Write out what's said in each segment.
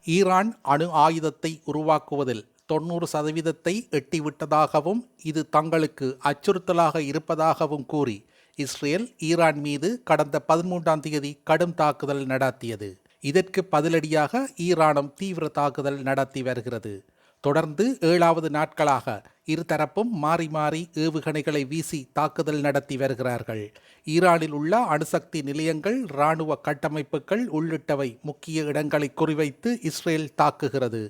Iran அணு ஆயுதத்தை உருவாக்குவதில் 90% எட்டிவிட்டதாகவும் இது தங்களுக்கு அச்சுறுத்தலாக இருப்பதாகவும் கூறி இஸ்ரேல் ஈரான் மீது கடந்த 13ஆம் தேதி கடும் தாக்குதல் நடத்தியது. இதற்கு பதிலடியாக ஈரானும் தீவிர தாக்குதல் நடத்தி வருகிறது. தொடர்ந்து 7வது நாட்களாக இருதரப்பும் மாறி மாறி ஏவுகணைகளை வீசி தாக்குதல் நடத்தி வருகிறார்கள். ஈரானில் உள்ள அணுசக்தி நிலையங்கள், இராணுவ கட்டமைப்புகள் உள்ளிட்டவை முக்கிய இடங்களை குறிவைத்து இஸ்ரேல் தாக்குகிறது.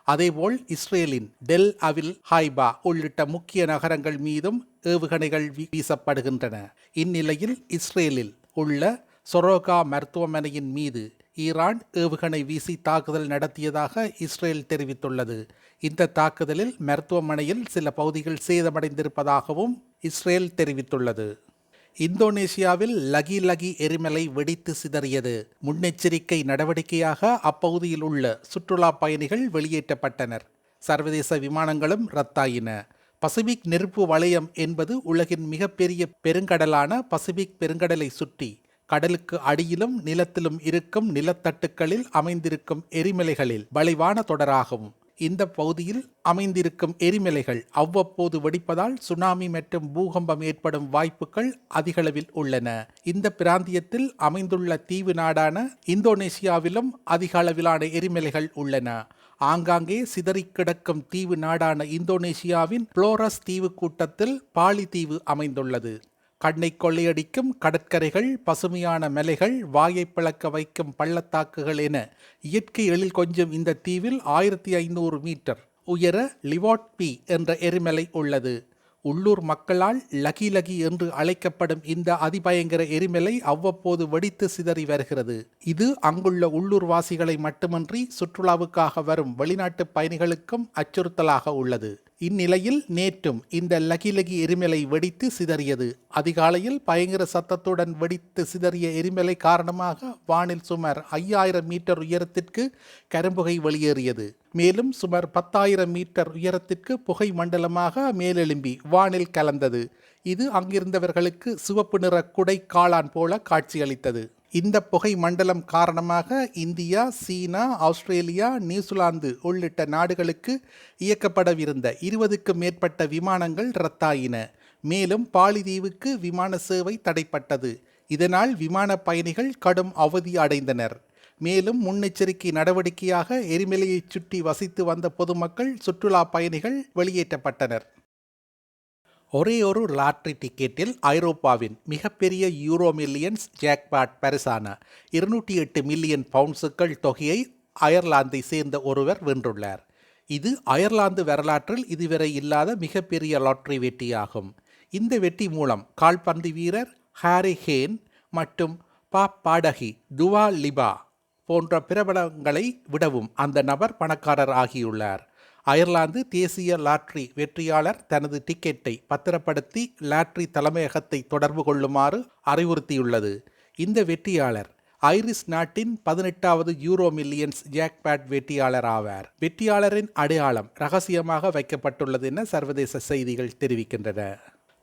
அதேபோல் இஸ்ரேலின் டெல் அவில், ஹைபா உள்ளிட்ட முக்கிய நகரங்கள் மீதும் ஏவுகணைகள் வீசப்படுகின்றன. இந்நிலையில் இஸ்ரேலில் உள்ள சொரோகா மருத்துவமனையின் மீது ஈரான் ஏவுகணை வீசி தாக்குதல் நடத்தியதாக இஸ்ரேல் தெரிவித்துள்ளது. இந்த தாக்குதலில் மருத்துவமனையில் சில பகுதிகள் சேதமடைந்திருப்பதாகவும் இஸ்ரேல் தெரிவித்துள்ளது. இந்தோனேசியாவில் லகி எரிமலை வெடித்து சிதறியது. முன்னெச்சரிக்கை நடவடிக்கையாக அப்பகுதியில் உள்ள சுற்றுலா பயணிகள் வெளியேற்றப்பட்டனர். சர்வதேச விமானங்களும் ரத்தாயின. பசிபிக் நெருப்பு வலயம் என்பது உலகின் மிகப்பெரிய பெருங்கடலான பசிபிக் பெருங்கடலை சுற்றி கடலுக்கு அடியிலும் நிலத்திலும் இருக்கும் நிலத்தட்டுக்களில் அமைந்திருக்கும் எரிமலைகளில் வளைவான தொடராகும். இந்த பகுதியில் அமைந்திருக்கும் எரிமலைகள் அவ்வப்போது வெடிப்பதால் சுனாமி மற்றும் பூகம்பம் ஏற்படும் வாய்ப்புகள் அதிகளவில் உள்ளன. இந்த பிராந்தியத்தில் அமைந்துள்ள தீவு நாடான இந்தோனேசியாவிலும் அதிக அளவிலான எரிமலைகள் உள்ளன. ஆங்காங்கே சிதறி கிடக்கும் தீவு நாடான இந்தோனேசியாவின் புளோரஸ் தீவு கூட்டத்தில் பாலி தீவு அமைந்துள்ளது. கண்ணை கொள்ளையடிக்கும் கடற்கரைகள், பசுமையான மலைகள், வாயை பிளக்க வைக்கும் பள்ளத்தாக்குகள் என இயற்கை எழில் கொஞ்சம் இந்த தீவில் 1500 மீட்டர் உயர லிவாட் பி என்ற எரிமலை உள்ளது. உள்ளூர் மக்களால் லகி என்று அழைக்கப்படும் இந்த அதிபயங்கர எரிமலை அவ்வப்போது வெடித்து சிதறி வருகிறது. இது அங்குள்ள உள்ளூர்வாசிகளை மட்டுமன்றி சுற்றுலாவுக்காக வரும் வெளிநாட்டு பயணிகளுக்கும் அச்சுறுத்தலாக உள்ளது. இந்நிலையில் நேற்றும் இந்த லகி எரிமலை வெடித்து சிதறியது. அதிகாலையில் பயங்கர சத்தத்துடன் வெடித்து சிதறிய எரிமலை காரணமாக வானில் சுமார் 5000 மீட்டர் உயரத்திற்கு கரும்புகை வெளியேறியது. மேலும் சுமார் 10,000 மீட்டர் உயரத்திற்கு புகை மண்டலமாக மேலெழும்பி வானில் கலந்தது. இது அங்கிருந்தவர்களுக்கு சிவப்பு நிற குடை காளான் போல காட்சியளித்தது. இந்த புகை மண்டலம் காரணமாக இந்தியா, சீனா, ஆஸ்திரேலியா, நியூசிலாந்து உள்ளிட்ட நாடுகளுக்கு இயக்கப்படவிருந்த 20க்கும் மேற்பட்ட விமானங்கள் ரத்தாயின. மேலும் பாலிதீவுக்கு விமான சேவை தடைப்பட்டது. இதனால் விமான பயணிகள் கடும் அவதி அடைந்தனர். மேலும் முன்னெச்சரிக்கை நடவடிக்கையாக எரிமலையை சுற்றி வசித்து வந்த பொதுமக்கள், சுற்றுலா பயணிகள் வெளியேற்றப்பட்டனர். ஒரே ஒரு லாட்டரி டிக்கெட்டில் ஐரோப்பாவின் மிகப்பெரிய யூரோ மில்லியன்ஸ் ஜாக்பாட் பரிசான 208 மில்லியன் பவுண்ட்ஸுகள் தொகையை அயர்லாந்தை சேர்ந்த ஒருவர் வென்றுள்ளார். இது அயர்லாந்து வரலாற்றில் இதுவரை இல்லாத மிகப்பெரிய லாட்டரி வெற்றியாகும். இந்த வெற்றி மூலம் கால்பந்து வீரர் ஹாரி கேன் மற்றும் பாடகி துவா லிபா போன்ற பிரபலங்களை விடவும் அந்த நபர் பணக்காரர் ஆகியுள்ளார். அயர்லாந்து தேசிய லாட்டரி வெற்றியாளர் தனது டிக்கெட்டை பத்திரப்படுத்தி லாட்டரி தலைமையகத்தை தொடர்பு கொள்ளுமாறு அறிவுறுத்தியுள்ளது. இந்த வெற்றியாளர் ஐரிஸ் நாட்டின் 18வது யூரோ மில்லியன்ஸ் ஜாக்பாட் வெற்றியாளர் ஆவார். வெற்றியாளரின் அடையாளம் ரகசியமாக வைக்கப்பட்டுள்ளது என சர்வதேச செய்திகள் தெரிவிக்கின்றன.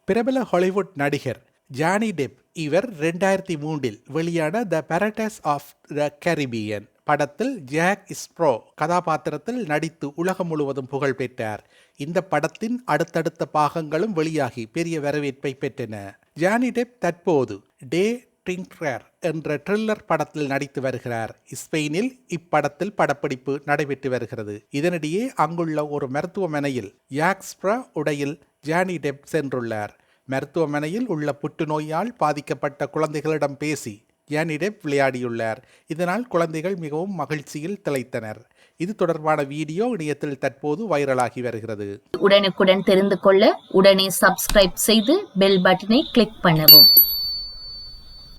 பிரபல ஹாலிவுட் நடிகர் ஜானி டெப் இவர் 2003 வெளியான த பைரட்ஸ் ஆஃப் த கரிபியன் படத்தில் ஜாக் ஸ்ப்ரோ கதாபாத்திரத்தில் நடித்து உலகம் முழுவதும் புகழ் பெற்றார். இந்த படத்தின் அடுத்தடுத்த பாகங்களும் வெளியாகி பெரிய வரவேற்பை பெற்றன. ஜானி டெப் தற்போது டே ட்ரிங்கர் என்ற த்ரில்லர் படத்தில் நடித்து வருகிறார். ஸ்பெயினில் இப்படத்தில் படப்பிடிப்பு நடைபெற்று வருகிறது. இதனிடையே அங்குள்ள ஒரு மருத்துவமனையில் ஜாக் ஸ்ப்ரோ உடையில் ஜானி டெப் சென்றுள்ளார். மருத்துவமனையில் உள்ள புற்றுநோயால் பாதிக்கப்பட்ட குழந்தைகளிடம் பேசி ஜானி டெப் விளையாடியுள்ளார். இதனால் குழந்தைகள் மிகவும் மகிழ்ச்சியில் திளைத்தனர். இது தொடர்பான வீடியோ இணையத்தில் தற்போது வைரலாகி வருகிறது. உடனுக்குடன் தெரிந்து கொள்ள உடனே சப்ஸ்கிரைப் செய்து பெல் பட்டனை கிளிக் பண்ணவும்.